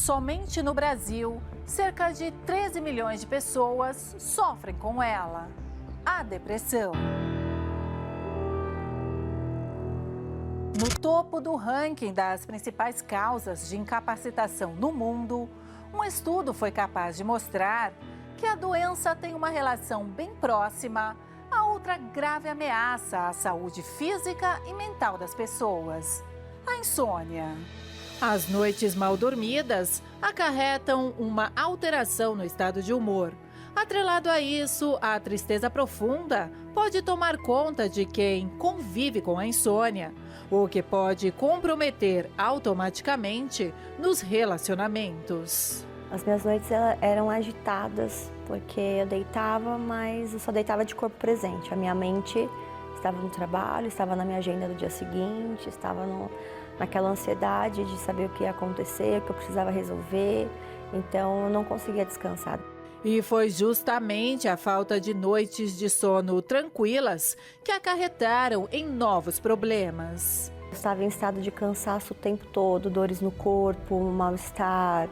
Somente no Brasil, cerca de 13 milhões de pessoas sofrem com ela, a depressão. No topo do ranking das principais causas de incapacitação no mundo, um estudo foi capaz de mostrar que a doença tem uma relação bem próxima a outra grave ameaça à saúde física e mental das pessoas, a insônia. As noites mal dormidas acarretam uma alteração no estado de humor. Atrelado a isso, a tristeza profunda pode tomar conta de quem convive com a insônia, o que pode comprometer automaticamente nos relacionamentos. As minhas noites eram agitadas, porque eu deitava, mas eu só deitava de corpo presente. A minha mente estava no trabalho, estava na minha agenda do dia seguinte, estava naquela ansiedade de saber o que ia acontecer, o que eu precisava resolver. Então, eu não conseguia descansar. E foi justamente a falta de noites de sono tranquilas que acarretaram em novos problemas. Eu estava em estado de cansaço o tempo todo, dores no corpo, mal-estar,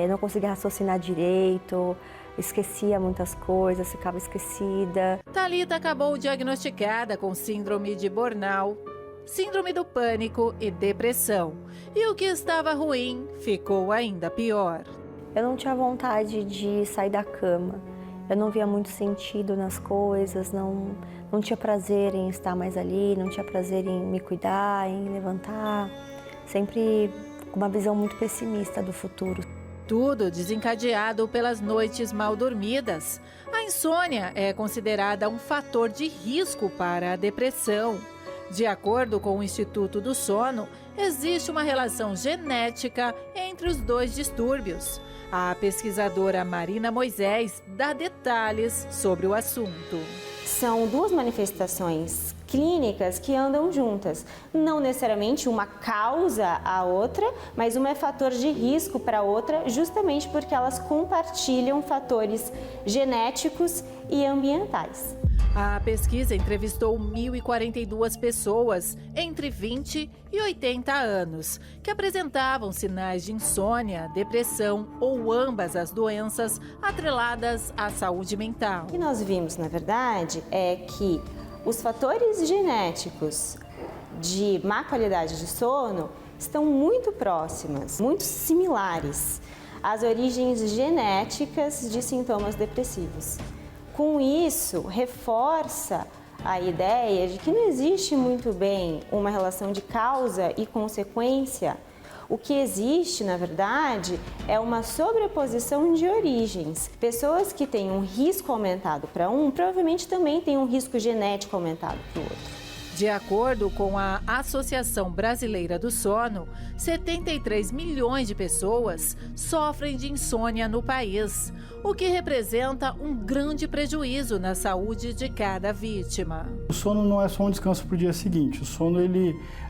não conseguia raciocinar direito, esquecia muitas coisas, ficava esquecida. Thalita acabou diagnosticada com síndrome de burnout, síndrome do pânico e depressão. E o que estava ruim ficou ainda pior. Eu não tinha vontade de sair da cama, eu não via muito sentido nas coisas, não tinha prazer em estar mais ali, não tinha prazer em me cuidar, em levantar, sempre com uma visão muito pessimista do futuro. Tudo desencadeado pelas noites mal dormidas. A insônia é considerada um fator de risco para a depressão. De acordo com o Instituto do Sono, existe uma relação genética entre os dois distúrbios. A pesquisadora Marina Moisés dá detalhes sobre o assunto. São duas manifestações clínicas que andam juntas. Não necessariamente uma causa a outra, mas uma é fator de risco para a outra, justamente porque elas compartilham fatores genéticos e ambientais. A pesquisa entrevistou 1.042 pessoas entre 20 e 80 anos, que apresentavam sinais de insônia, depressão ou ambas as doenças atreladas à saúde mental. O que nós vimos, na verdade, é que os fatores genéticos de má qualidade de sono estão muito próximas, muito similares às origens genéticas de sintomas depressivos. Com isso, reforça a ideia de que não existe muito bem uma relação de causa e consequência. O que existe, na verdade, é uma sobreposição de origens. Pessoas que têm um risco aumentado para um, provavelmente também têm um risco genético aumentado para o outro. De acordo com a Associação Brasileira do Sono, 73 milhões de pessoas sofrem de insônia no país, o que representa um grande prejuízo na saúde de cada vítima. O sono não é só um descanso para o dia seguinte. O sono,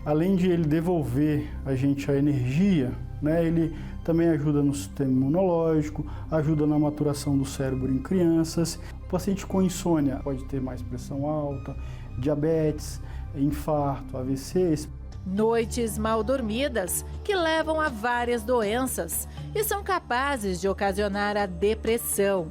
além de ele devolver a gente a energia, ele também ajuda no sistema imunológico, ajuda na maturação do cérebro em crianças. O paciente com insônia pode ter mais pressão alta, diabetes, infarto, AVCs. Noites mal dormidas que levam a várias doenças e são capazes de ocasionar a depressão.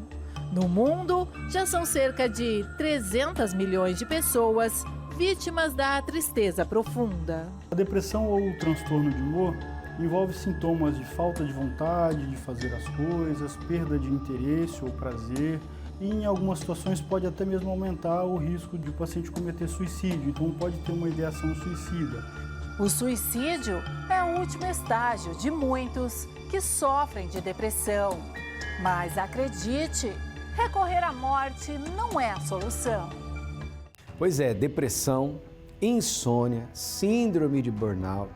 No mundo, já são cerca de 300 milhões de pessoas vítimas da tristeza profunda. A depressão ou o transtorno de humor envolve sintomas de falta de vontade de fazer as coisas, perda de interesse ou prazer. E em algumas situações pode até mesmo aumentar o risco de o paciente cometer suicídio, então pode ter uma ideação suicida. O suicídio é o último estágio de muitos que sofrem de depressão. Mas acredite, recorrer à morte não é a solução. Pois é, depressão, insônia, síndrome de burnout,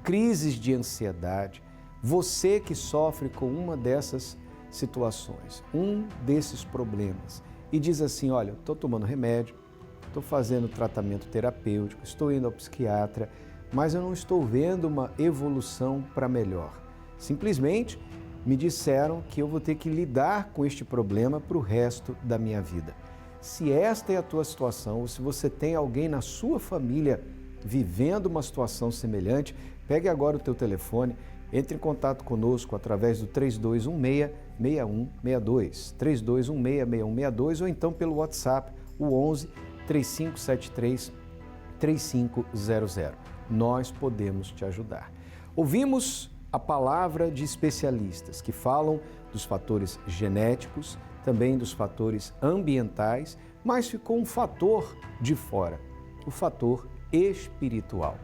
crises de ansiedade. Você que sofre com uma dessas situações, um desses problemas e diz assim, olha, estou tomando remédio, estou fazendo tratamento terapêutico, estou indo ao psiquiatra, mas eu não estou vendo uma evolução para melhor. Simplesmente me disseram que eu vou ter que lidar com este problema para o resto da minha vida. Se esta é a tua situação, ou se você tem alguém na sua família vivendo uma situação semelhante, pegue agora o teu telefone, Entre em contato conosco através do 3216-6162, 3216-6162 ou então pelo WhatsApp, o 11 3573 3500. Nós podemos te ajudar. Ouvimos a palavra de especialistas que falam dos fatores genéticos, também dos fatores ambientais, mas ficou um fator de fora, o fator espiritual.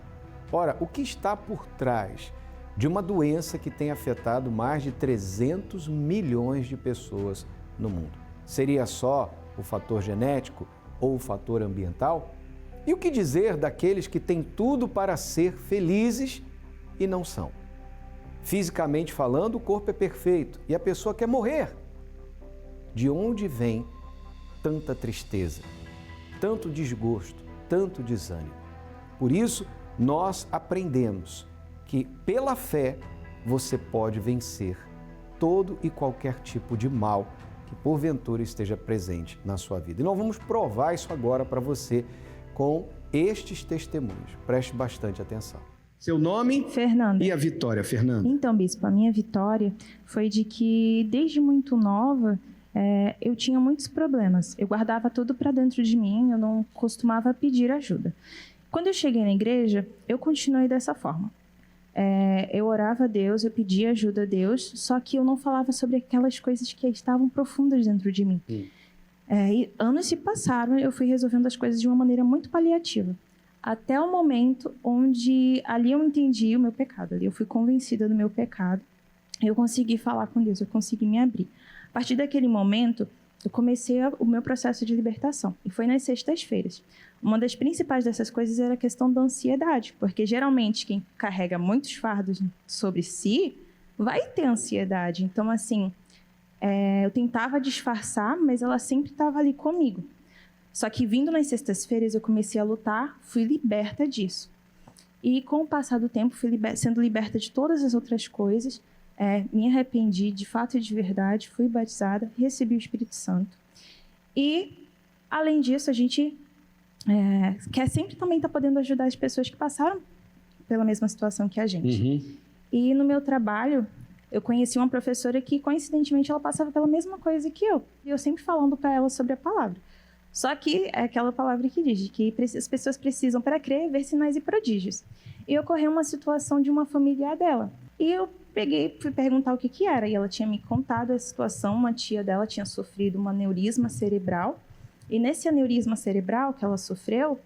Ora, o que está por trás de uma doença que tem afetado mais de 300 milhões de pessoas no mundo? Seria só o fator genético ou o fator ambiental? E o que dizer daqueles que têm tudo para ser felizes e não são? Fisicamente falando, o corpo é perfeito e a pessoa quer morrer. De onde vem tanta tristeza, tanto desgosto, tanto desânimo? Por isso, nós aprendemos que pela fé você pode vencer todo e qualquer tipo de mal que porventura esteja presente na sua vida. E nós vamos provar isso agora para você com estes testemunhos. Preste bastante atenção. Seu nome? Fernanda. E a vitória, Fernanda? Então, bispo, a minha vitória foi de que desde muito nova eu tinha muitos problemas. Eu guardava tudo para dentro de mim, eu não costumava pedir ajuda. Quando eu cheguei na igreja, eu continuei dessa forma. Eu orava a Deus, eu pedia ajuda a Deus, só que eu não falava sobre aquelas coisas que estavam profundas dentro de mim. E anos se passaram, eu fui resolvendo as coisas de uma maneira muito paliativa. Até o momento onde ali eu entendi o meu pecado, ali eu fui convencida do meu pecado, eu consegui falar com Deus, eu consegui me abrir. A partir daquele momento, eu comecei o meu processo de libertação, e foi nas sextas-feiras. Uma das principais dessas coisas era a questão da ansiedade, porque geralmente quem carrega muitos fardos sobre si vai ter ansiedade. Então, assim, eu tentava disfarçar, mas ela sempre estava ali comigo. Só que vindo nas sextas-feiras eu comecei a lutar, fui liberta disso. E com o passar do tempo fui sendo liberta de todas as outras coisas, me arrependi de fato e de verdade, fui batizada, recebi o Espírito Santo. E, além disso, a gente quer sempre também estar podendo ajudar as pessoas que passaram pela mesma situação que a gente. E no meu trabalho, eu conheci uma professora que, coincidentemente, ela passava pela mesma coisa que eu. E eu sempre falando para ela sobre a palavra. Só que é aquela palavra que diz que as pessoas precisam, para crer, ver sinais e prodígios. E ocorreu uma situação de uma familiar dela. E eu fui perguntar o que era. E ela tinha me contado a situação. Uma tia dela tinha sofrido um aneurisma cerebral. E nesse aneurisma cerebral que ela sofreu,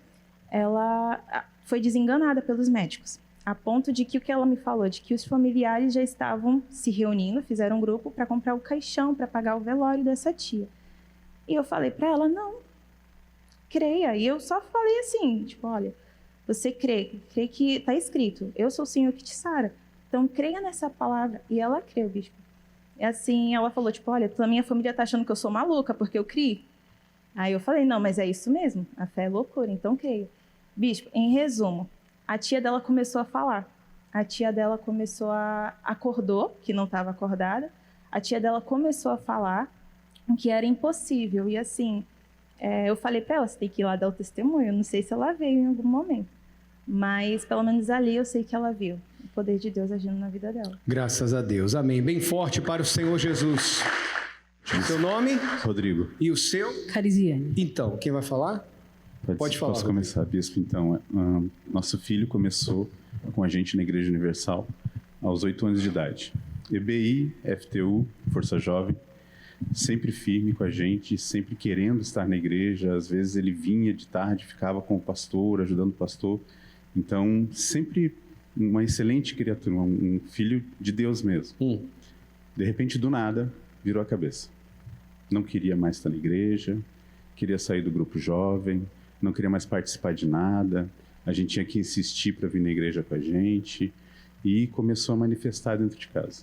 ela foi desenganada pelos médicos. A ponto de que o que ela me falou, de que os familiares já estavam se reunindo, fizeram um grupo para comprar o caixão, para pagar o velório dessa tia. E eu falei para ela, não, creia. E eu só falei assim, tipo, olha, você crê que está escrito, eu sou o Senhor que te sara. Então, creia nessa palavra. E ela creu, bispo. E assim, ela falou, tipo, olha, a minha família tá achando que eu sou maluca porque eu criei. Aí eu falei, não, mas é isso mesmo, a fé é loucura, então creia. Bispo, em resumo, a tia dela começou a falar. A tia dela acordou, que não estava acordada. A tia dela começou a falar que era impossível. E assim, eu falei para ela, você tem que ir lá dar o testemunho. Eu não sei se ela veio em algum momento. Mas pelo menos ali eu sei que ela viu o poder de Deus agindo na vida dela. Graças a Deus. Amém. Bem forte para o Senhor Jesus. Seu nome? Rodrigo. E o seu? Carisiane. Então, quem vai falar? Pode falar. Posso começar, bispo? Então, nosso filho começou com a gente na Igreja Universal aos 8 anos de idade. EBI, FTU, Força Jovem, sempre firme com a gente, sempre querendo estar na igreja. Às vezes ele vinha de tarde, ficava com o pastor, ajudando o pastor. Então, sempre uma excelente criatura, um filho de Deus mesmo. De repente, do nada, virou a cabeça. Não queria mais estar na igreja, queria sair do grupo jovem, não queria mais participar de nada. A gente tinha que insistir para vir na igreja com a gente e começou a manifestar dentro de casa.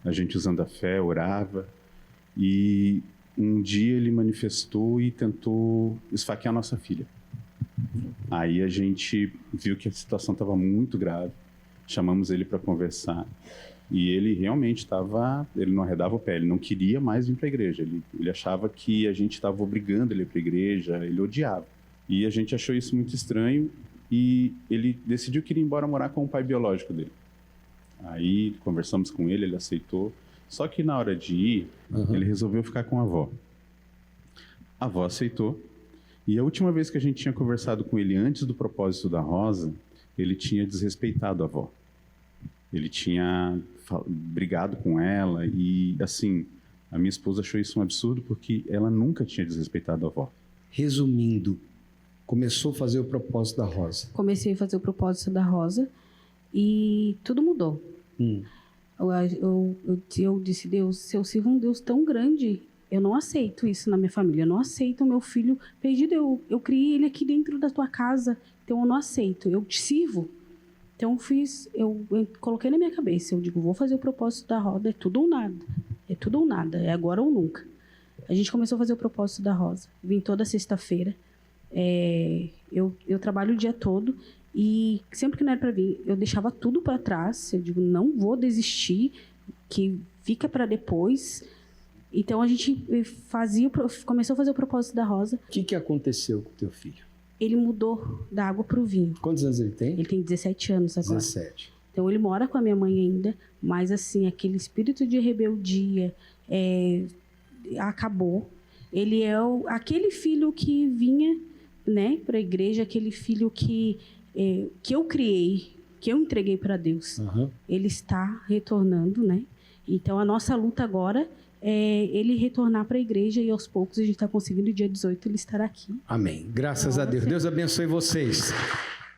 A gente, usando a fé, orava e um dia ele manifestou e tentou esfaquear a nossa filha. Aí a gente viu que a situação estava muito grave, chamamos ele para conversar e ele realmente ele não arredava o pé, ele não queria mais vir para a igreja, ele achava que a gente estava obrigando ele para a igreja, ele odiava. E a gente achou isso muito estranho e ele decidiu que iria embora morar com o pai biológico dele. Aí conversamos com ele aceitou. Só que na hora de ir, ele resolveu ficar com a avó. A avó aceitou. E a última vez que a gente tinha conversado com ele antes do propósito da Rosa, ele tinha desrespeitado a avó. Ele tinha brigado com ela e, assim, a minha esposa achou isso um absurdo porque ela nunca tinha desrespeitado a avó. Resumindo, começou a fazer o propósito da Rosa. Comecei a fazer o propósito da Rosa e tudo mudou. Eu disse, Deus, se eu sirvo um Deus tão grande, eu não aceito isso na minha família. Eu não aceito o meu filho perdido. Eu criei ele aqui dentro da tua casa, então eu não aceito. Eu te sirvo. Então eu coloquei na minha cabeça, eu digo, vou fazer o propósito da Rosa, é tudo ou nada. É tudo ou nada, é agora ou nunca. A gente começou a fazer o propósito da Rosa. Vim toda sexta-feira. Eu trabalho o dia todo e sempre que não era para vir, eu deixava tudo para trás. Eu digo, não vou desistir, que fica para depois. Então a gente começou a fazer o propósito da Rosa. O que aconteceu com o teu filho? Ele mudou da água para o vinho. Quantos anos ele tem? Ele tem 17 anos agora. 17. Então ele mora com a minha mãe ainda, mas assim, aquele espírito de rebeldia acabou. Ele é aquele filho que vinha, né, para a igreja, aquele filho que eu criei, que eu entreguei para Deus. Ele está retornando, né? Então a nossa luta agora é ele retornar para a igreja e aos poucos a gente está conseguindo, dia 18 ele estará aqui. Amém. Graças a Deus. Deus abençoe vocês.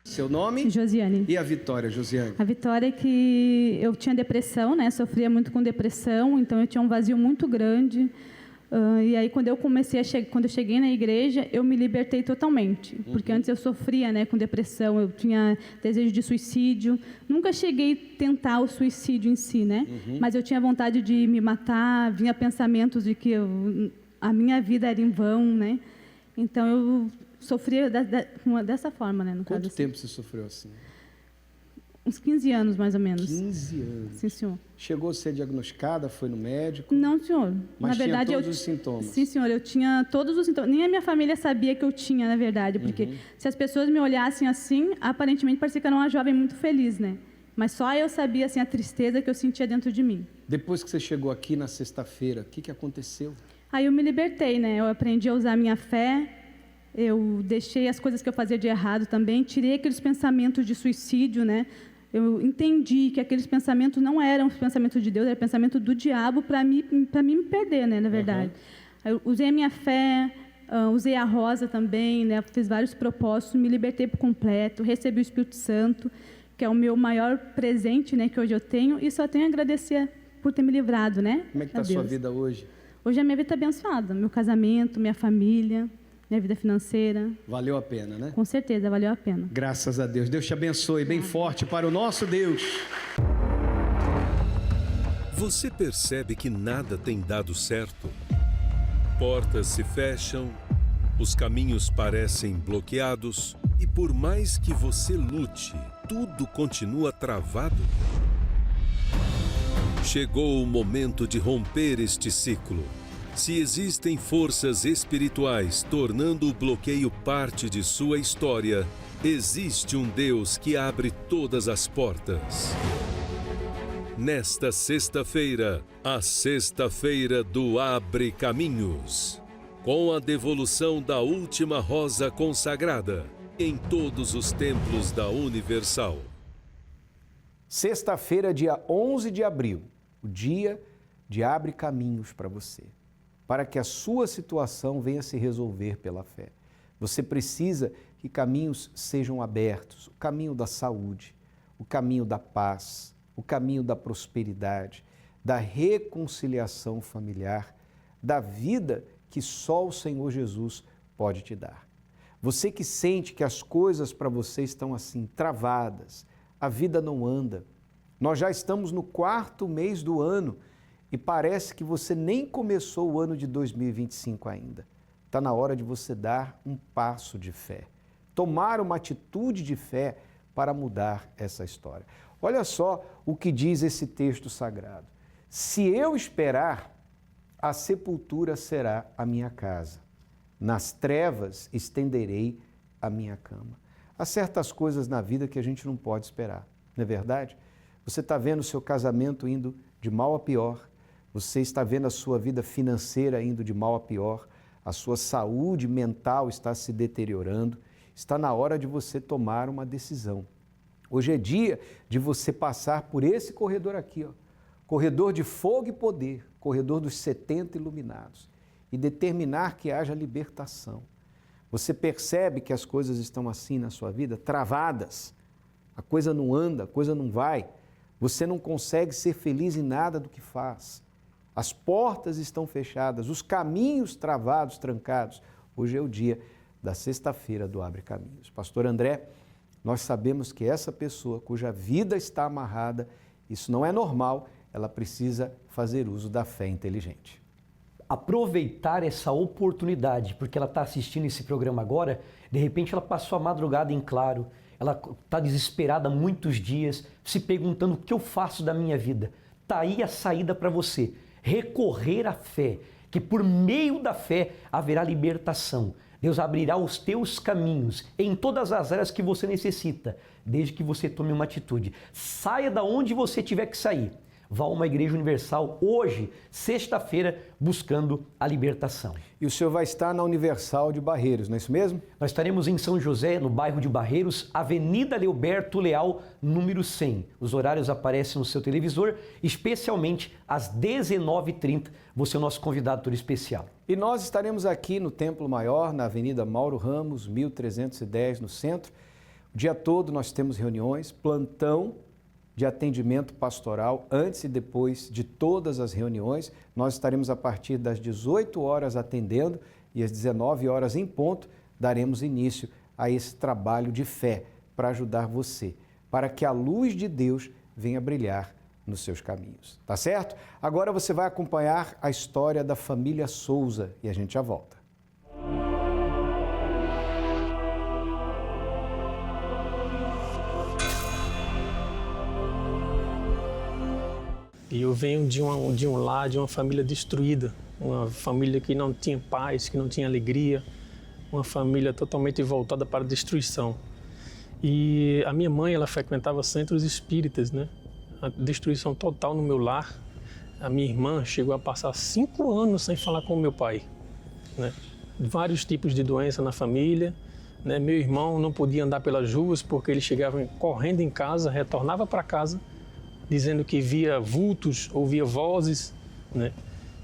Seu nome? Josiane. E a Vitória, Josiane? A Vitória é que eu tinha depressão, né? Sofria muito com depressão, então eu tinha um vazio muito grande. E aí quando eu cheguei na igreja, eu me libertei totalmente, porque antes eu sofria, né, com depressão, eu tinha desejo de suicídio, nunca cheguei a tentar o suicídio em si, né, mas eu tinha vontade de me matar, vinha pensamentos de que a minha vida era em vão, né, então eu sofria dessa forma, né, no caso. Quanto tempo você sofreu assim? Uns 15 anos, mais ou menos. 15 anos? Sim, senhor. Chegou a ser diagnosticada, foi no médico? Não, senhor. Mas na verdade, tinha todos os sintomas? Sim, senhor. Eu tinha todos os sintomas. Nem a minha família sabia que eu tinha, na verdade. Porque se as pessoas me olhassem assim, aparentemente parecia que eu era uma jovem muito feliz, né? Mas só eu sabia, assim, a tristeza que eu sentia dentro de mim. Depois que você chegou aqui na sexta-feira, o que aconteceu? Aí eu me libertei, né? Eu aprendi a usar a minha fé. Eu deixei as coisas que eu fazia de errado também. Tirei aqueles pensamentos de suicídio, né? Eu entendi que aqueles pensamentos não eram os pensamentos de Deus, era pensamento do diabo para mim me perder, né, na verdade. Eu usei a minha fé, usei a Rosa também, né, fiz vários propósitos, me libertei por completo, recebi o Espírito Santo, que é o meu maior presente, né, que hoje eu tenho, e só tenho a agradecer por ter me livrado, né? Como é que está a sua vida hoje? Hoje a minha vida está abençoada, meu casamento, minha família, minha vida financeira. Valeu a pena, né? Com certeza, valeu a pena. Graças a Deus. Deus te abençoe bem forte para o nosso Deus. Você percebe que nada tem dado certo? Portas se fecham, os caminhos parecem bloqueados e por mais que você lute, tudo continua travado? Chegou o momento de romper este ciclo. Se existem forças espirituais tornando o bloqueio parte de sua história, existe um Deus que abre todas as portas. Nesta sexta-feira, a sexta-feira do Abre Caminhos, com a devolução da última rosa consagrada em todos os templos da Universal. Sexta-feira, dia 11 de abril, o dia de Abre Caminhos para você, para que a sua situação venha se resolver pela fé. Você precisa que caminhos sejam abertos, o caminho da saúde, o caminho da paz, o caminho da prosperidade, da reconciliação familiar, da vida que só o Senhor Jesus pode te dar. Você que sente que as coisas para você estão assim, travadas, a vida não anda. Nós já estamos no 4º mês do ano e parece que você nem começou o ano de 2025 ainda. Está na hora de você dar um passo de fé, tomar uma atitude de fé para mudar essa história. Olha só o que diz esse texto sagrado. Se eu esperar, a sepultura será a minha casa. Nas trevas estenderei a minha cama. Há certas coisas na vida que a gente não pode esperar, não é verdade? Você está vendo o seu casamento indo de mal a pior. Você está vendo a sua vida financeira indo de mal a pior. A sua saúde mental está se deteriorando. Está na hora de você tomar uma decisão. Hoje é dia de você passar por esse corredor aqui, ó. Corredor de fogo e poder, corredor dos 70 iluminados, e determinar que haja libertação. Você percebe que as coisas estão assim na sua vida, travadas, a coisa não anda, a coisa não vai, você não consegue ser feliz em nada do que faz. As portas estão fechadas, os caminhos travados, trancados. Hoje é o dia da sexta-feira do Abre Caminhos. Pastor André, nós sabemos que essa pessoa cuja vida está amarrada, isso não é normal, ela precisa fazer uso da fé inteligente. Aproveitar essa oportunidade, porque ela está assistindo esse programa agora, de repente ela passou a madrugada em claro, ela está desesperada há muitos dias, se perguntando o que eu faço da minha vida. Está aí a saída para você, recorrer à fé, que por meio da fé haverá libertação. Deus abrirá os teus caminhos em todas as áreas que você necessita, desde que você tome uma atitude. Saia da onde você tiver que sair. Vá a uma igreja universal hoje, sexta-feira, buscando a libertação. E o senhor vai estar na Universal de Barreiros, não é isso mesmo? Nós estaremos em São José, no bairro de Barreiros, Avenida Leoberto Leal, número 100. Os horários aparecem no seu televisor, especialmente às 19h30. Você é o nosso convidado todo especial. E nós estaremos aqui no Templo Maior, na Avenida Mauro Ramos, 1310, no centro. O dia todo nós temos reuniões, plantão de atendimento pastoral antes e depois de todas as reuniões. Nós estaremos a partir das 18 horas atendendo e às 19 horas em ponto daremos início a esse trabalho de fé para ajudar você, para que a luz de Deus venha brilhar nos seus caminhos. Tá certo? Agora você vai acompanhar a história da família Souza e a gente já volta. E eu venho de um lar, de uma família destruída, uma família que não tinha paz, que não tinha alegria, uma família totalmente voltada para a destruição. E a minha mãe, ela frequentava centros espíritas, né? A destruição total no meu lar. A minha irmã chegou a passar 5 anos sem falar com o meu pai, né? Vários tipos de doença na família, né? Meu irmão não podia andar pelas ruas porque ele chegava correndo em casa, retornava para casa, dizendo que via vultos, ouvia vozes, né?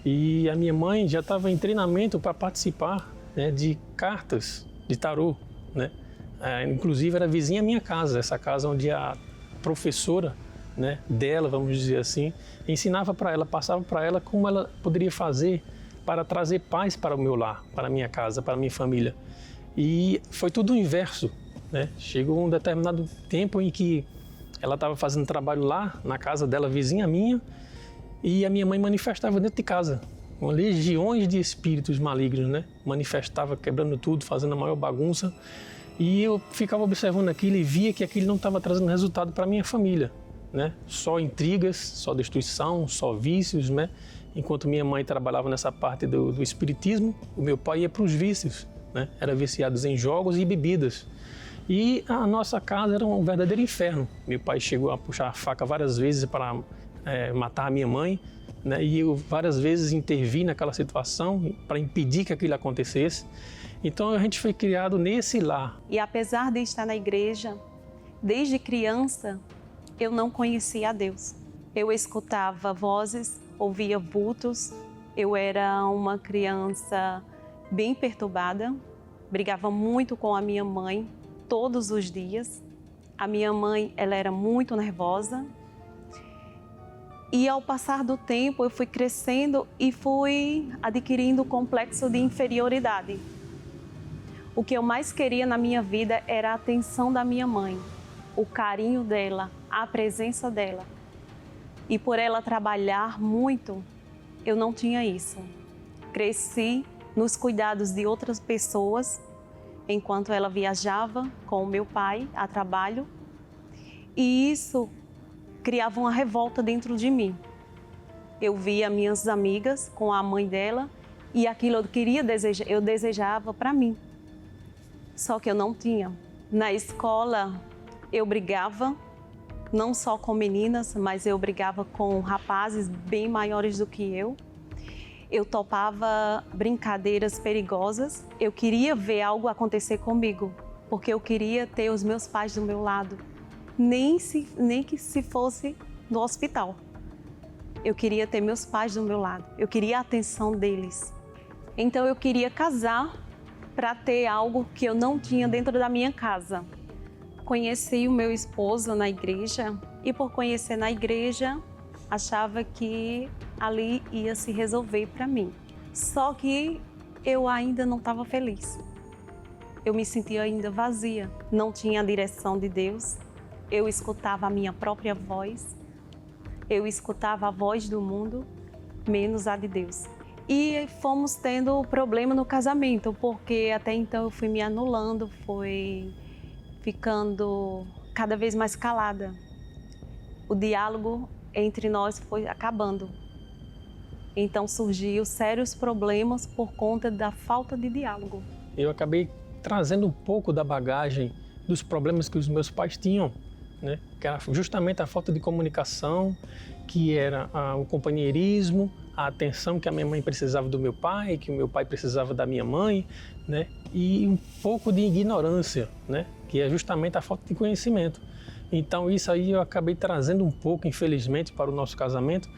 E a minha mãe já estava em treinamento para participar, né, de cartas de tarô, né? Inclusive era vizinha à minha casa, essa casa onde a professora, né, dela, vamos dizer assim, ensinava para ela, passava para ela como ela poderia fazer para trazer paz para o meu lar, para a minha casa, para a minha família. E foi tudo o inverso, né? Chegou um determinado tempo em que ela estava fazendo trabalho lá, na casa dela, vizinha minha, e a minha mãe manifestava dentro de casa, com legiões de espíritos malignos, né? Manifestava, quebrando tudo, fazendo a maior bagunça. E eu ficava observando aquilo e via que aquilo não estava trazendo resultado para a minha família, né? Só intrigas, só destruição, só vícios, né? Enquanto minha mãe trabalhava nessa parte do espiritismo, o meu pai ia para os vícios, né? Era viciado em jogos e bebidas. E a nossa casa era um verdadeiro inferno. Meu pai chegou a puxar a faca várias vezes para matar a minha mãe, né? E eu várias vezes intervi naquela situação para impedir que aquilo acontecesse. Então a gente foi criado nesse lar. E apesar de estar na igreja, desde criança, eu não conhecia a Deus. Eu escutava vozes, ouvia vultos, eu era uma criança bem perturbada, brigava muito com a minha mãe, todos os dias. A minha mãe, ela era muito nervosa. E ao passar do tempo, eu fui crescendo e fui adquirindo o complexo de inferioridade. O que eu mais queria na minha vida era a atenção da minha mãe, o carinho dela, a presença dela. E por ela trabalhar muito, eu não tinha isso. Cresci nos cuidados de outras pessoas, enquanto ela viajava com o meu pai a trabalho, e isso criava uma revolta dentro de mim. Eu via minhas amigas com a mãe dela e aquilo eu desejava para mim, só que eu não tinha. Na escola eu brigava não só com meninas, mas eu brigava com rapazes bem maiores do que eu. Eu topava brincadeiras perigosas. Eu queria ver algo acontecer comigo, porque eu queria ter os meus pais do meu lado, nem que se fosse no hospital. Eu queria ter meus pais do meu lado, eu queria a atenção deles. Então eu queria casar para ter algo que eu não tinha dentro da minha casa. Conheci o meu esposo na igreja e por conhecer na igreja, achava que ali ia se resolver para mim. Só que eu ainda não estava feliz. Eu me sentia ainda vazia, não tinha a direção de Deus. Eu escutava a minha própria voz, eu escutava a voz do mundo, menos a de Deus. E fomos tendo problema no casamento, porque até então eu fui me anulando, fui ficando cada vez mais calada. O diálogo entre nós foi acabando. Então surgiu sérios problemas por conta da falta de diálogo. Eu acabei trazendo um pouco da bagagem dos problemas que os meus pais tinham, né? Que era justamente a falta de comunicação, que era o companheirismo, a atenção que a minha mãe precisava do meu pai, que o meu pai precisava da minha mãe, né? E um pouco de ignorância, né? Que é justamente a falta de conhecimento. Então isso aí eu acabei trazendo um pouco, infelizmente, para o nosso casamento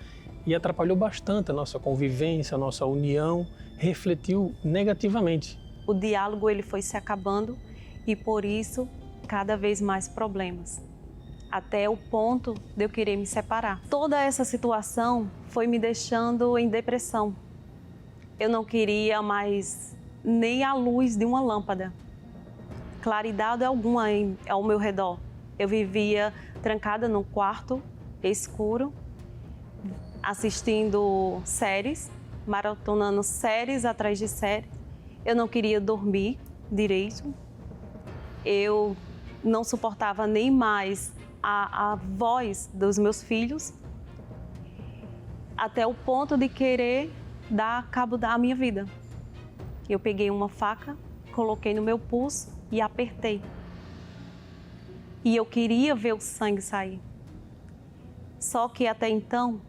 e atrapalhou bastante a nossa convivência, a nossa união, refletiu negativamente. O diálogo ele foi se acabando e por isso cada vez mais problemas, até o ponto de eu querer me separar. Toda essa situação foi me deixando em depressão. Eu não queria mais nem a luz de uma lâmpada, claridade alguma ao meu redor. Eu vivia trancada num quarto escuro, assistindo séries, maratonando séries atrás de séries. Eu não queria dormir direito. Eu não suportava nem mais a voz dos meus filhos, até o ponto de querer dar cabo da minha vida. Eu peguei uma faca, coloquei no meu pulso e apertei. E eu queria ver o sangue sair. Só que até então,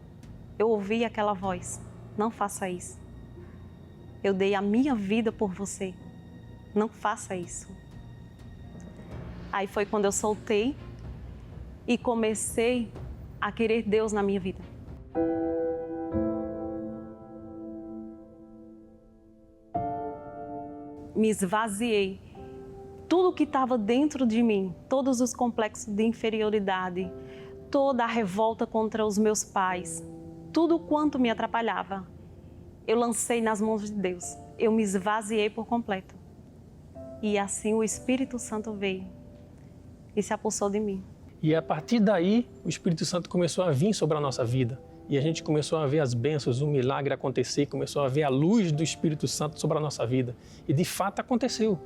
eu ouvi aquela voz: não faça isso. Eu dei a minha vida por você. Não faça isso. Aí foi quando eu soltei e comecei a querer Deus na minha vida. Me esvaziei. Tudo que estava dentro de mim, todos os complexos de inferioridade, toda a revolta contra os meus pais, tudo quanto me atrapalhava, eu lancei nas mãos de Deus. Eu me esvaziei por completo. E assim o Espírito Santo veio e se apossou de mim. E a partir daí, o Espírito Santo começou a vir sobre a nossa vida. E a gente começou a ver as bênçãos, o milagre acontecer, começou a ver a luz do Espírito Santo sobre a nossa vida. E de fato aconteceu.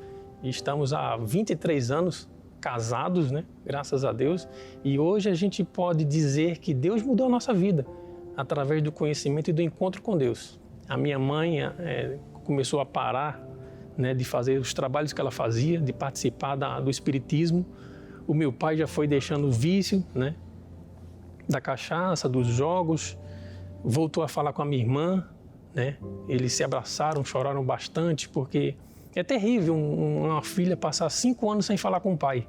E estamos há 23 anos casados, né? Graças a Deus. E hoje a gente pode dizer que Deus mudou a nossa vida através do conhecimento e do encontro com Deus. A minha mãe começou a parar, né, de fazer os trabalhos que ela fazia, de participar do espiritismo. O meu pai já foi deixando o vício, né, da cachaça, dos jogos, voltou a falar com a minha irmã, né? Eles se abraçaram, choraram bastante, porque é terrível uma filha passar 5 anos sem falar com o pai.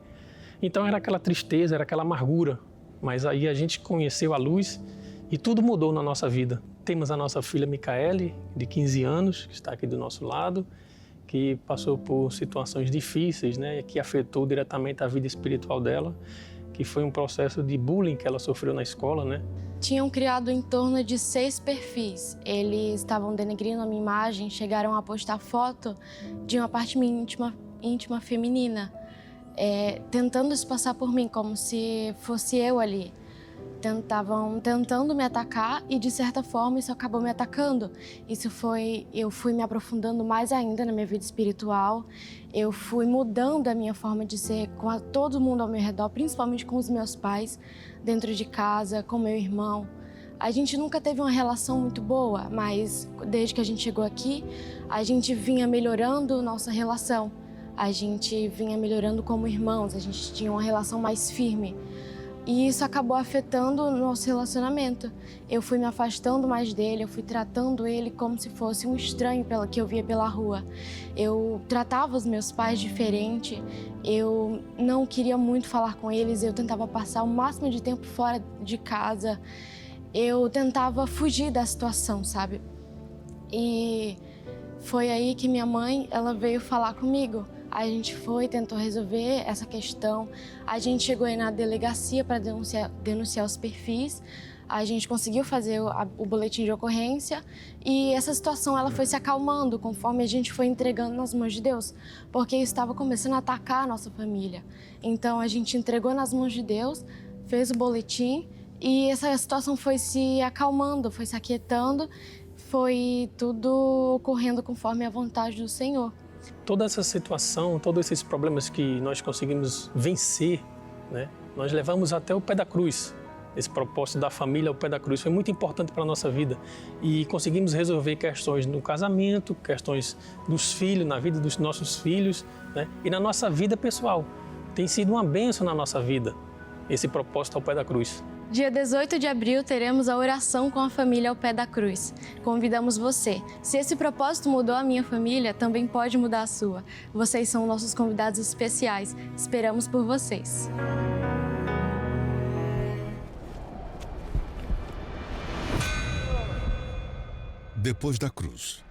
Então era aquela tristeza, era aquela amargura, mas aí a gente conheceu a luz e tudo mudou na nossa vida. Temos a nossa filha Micaele, de 15 anos, que está aqui do nosso lado, que passou por situações difíceis, né, que afetou diretamente a vida espiritual dela, que foi um processo de bullying que ela sofreu na escola, né? Tinham criado em torno de 6 perfis. Eles estavam denegrindo a minha imagem, chegaram a postar foto de uma parte minha íntima feminina, tentando se passar por mim, como se fosse eu ali. Estavam tentando me atacar e, de certa forma, isso acabou me atacando. Eu fui me aprofundando mais ainda na minha vida espiritual. Eu fui mudando a minha forma de ser com todo mundo ao meu redor, principalmente com os meus pais, dentro de casa, com meu irmão. A gente nunca teve uma relação muito boa, mas desde que a gente chegou aqui, a gente vinha melhorando nossa relação. A gente vinha melhorando como irmãos, a gente tinha uma relação mais firme. E isso acabou afetando o nosso relacionamento. Eu fui me afastando mais dele, eu fui tratando ele como se fosse um estranho que eu via pela rua. Eu tratava os meus pais diferente, eu não queria muito falar com eles, eu tentava passar o máximo de tempo fora de casa. Eu tentava fugir da situação, sabe? E foi aí que minha mãe, ela veio falar comigo. A gente foi, tentou resolver essa questão. A gente chegou aí na delegacia para denunciar os perfis. A gente conseguiu fazer o boletim de ocorrência e essa situação ela foi se acalmando conforme a gente foi entregando nas mãos de Deus, porque isso estava começando a atacar a nossa família. Então a gente entregou nas mãos de Deus, fez o boletim e essa situação foi se acalmando, foi se aquietando, foi tudo ocorrendo conforme a vontade do Senhor. Toda essa situação, todos esses problemas que nós conseguimos vencer, né, nós levamos até o pé da cruz. Esse propósito da família ao pé da cruz foi muito importante para a nossa vida. E conseguimos resolver questões no casamento, questões dos filhos, na vida dos nossos filhos, né, e na nossa vida pessoal. Tem sido uma bênção na nossa vida, esse propósito ao pé da cruz. Dia 18 de abril teremos a oração com a família ao pé da cruz. Convidamos você. Se esse propósito mudou a minha família, também pode mudar a sua. Vocês são nossos convidados especiais. Esperamos por vocês. Depois da cruz.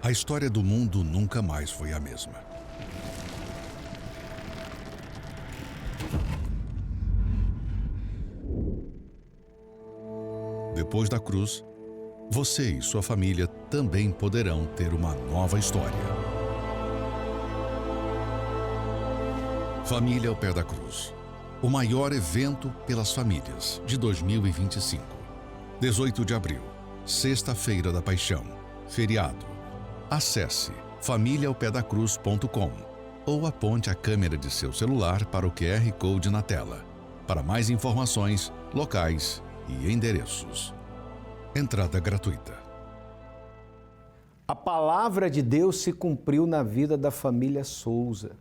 A história do mundo nunca mais foi a mesma. Depois da cruz, você e sua família também poderão ter uma nova história. Família ao pé da cruz. O maior evento pelas famílias de 2025. 18 de abril, Sexta-feira da Paixão, feriado. Acesse familiaaopedacruz.com ou aponte a câmera de seu celular para o QR Code na tela. Para mais informações, locais e endereços. Entrada gratuita. A palavra de Deus se cumpriu na vida da família Souza.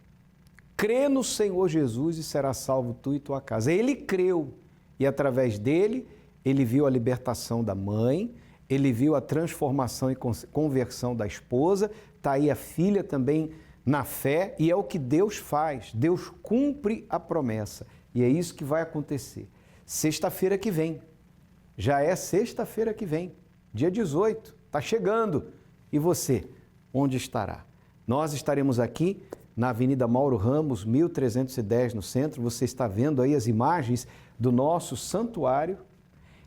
Crê no Senhor Jesus e será salvo tu e tua casa. Ele creu e através dele, ele viu a libertação da mãe, ele viu a transformação e conversão da esposa, está aí a filha também na fé e é o que Deus faz. Deus cumpre a promessa e é isso que vai acontecer. Sexta-feira que vem. Já é sexta-feira que vem, dia 18, está chegando. E você, onde estará? Nós estaremos aqui na Avenida Mauro Ramos, 1310, no centro. Você está vendo aí as imagens do nosso santuário.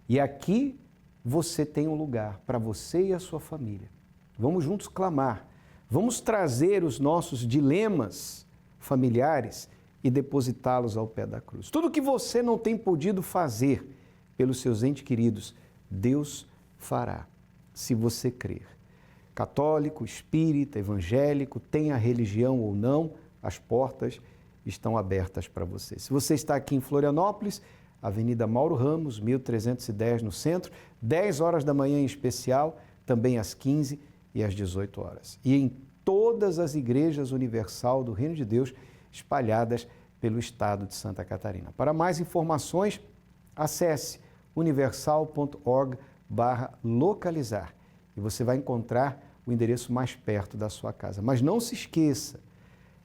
E aqui você tem um lugar para você e a sua família. Vamos juntos clamar. Vamos trazer os nossos dilemas familiares e depositá-los ao pé da cruz. Tudo que você não tem podido fazer pelos seus entes queridos, Deus fará, se você crer. Católico, espírita, evangélico, tenha religião ou não, as portas estão abertas para você. Se você está aqui em Florianópolis, Avenida Mauro Ramos, 1310 no centro, 10 horas da manhã em especial, também às 15 e às 18 horas. E em todas as igrejas universal do Reino de Deus espalhadas pelo estado de Santa Catarina. Para mais informações, acesse universal.org/localizar e você vai encontrar o endereço mais perto da sua casa. Mas não se esqueça,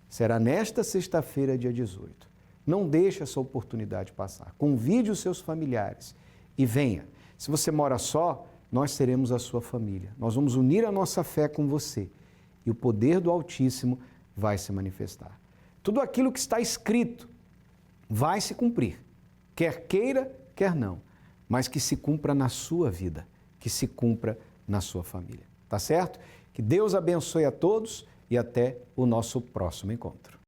será nesta sexta-feira, dia 18. Não deixe essa oportunidade passar. Convide os seus familiares e venha. Se você mora só, nós seremos a sua família. Nós vamos unir a nossa fé com você e o poder do Altíssimo vai se manifestar. Tudo aquilo que está escrito vai se cumprir, quer queira, quer não, mas que se cumpra na sua vida, que se cumpra na sua família. Tá certo? Que Deus abençoe a todos e até o nosso próximo encontro.